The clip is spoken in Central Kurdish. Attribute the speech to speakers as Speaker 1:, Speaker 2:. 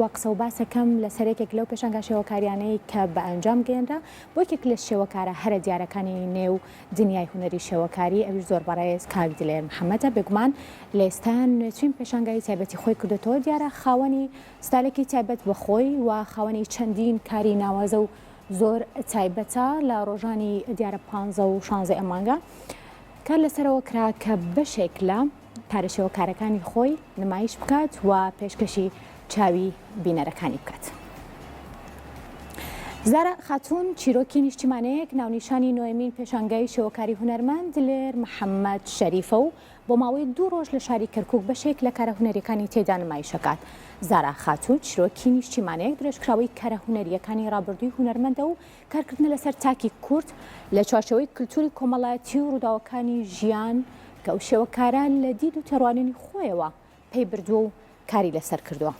Speaker 1: وەقسە و باسەکەم لە سەرێکێک لەو پێشانگە شێوەکاریانەی کە بە ئەنجام گەێنرا بۆ یەکێک لە شێوەکارە هەرە دیارەکانی نێو دنیای هونەری شێوەکاری ئەویش زۆر بەڕێز کاک دلێر محەمەدە بێگومان لە ئێستان نوێترین پێشانگای تایبەتی خۆی کردوتەوە دیارە خاوەنی ستایلێکی تایبەت بەخۆی و خاوەنی چەندین کاری ناوازە و زۆر تایبەتە لە ڕۆژانی دیارە 15 و 16 ئەمانگە کار لەسەرەوە کرا کە بەشێک لە پارە شێوەکارەکانی خۆی نمایش بکات و پێشکەشی چاوی بینەرەکانی بکات. زارە خاتون چیرۆکی نیشتیمانەیەک ناونیشانی نۆیەمین پێشانگای شێوەکاری هونەرمەند دلێر محەمەد شەریفە و بۆ ماوەی 2 ڕۆژ لە شاری کەرکوک بەشێک لە کارە هونەریەکانی تێدا نمایشەکات. زارە خاتون چیرۆکی نیشتیمانەیەک درێژکراوەی کارە هونەریەکانی ڕابردووی هونەرمەندە و کارکردنە لەسەر تاکی کورد لە چوارچەوەی کلتوری کۆمەڵایەتی و ڕووداوەکانی ژیان کە ئەو شێوەکاران لە دید و تێڕوانینی خۆیەوە پێی بردووە و کاری لەسەر کردووە.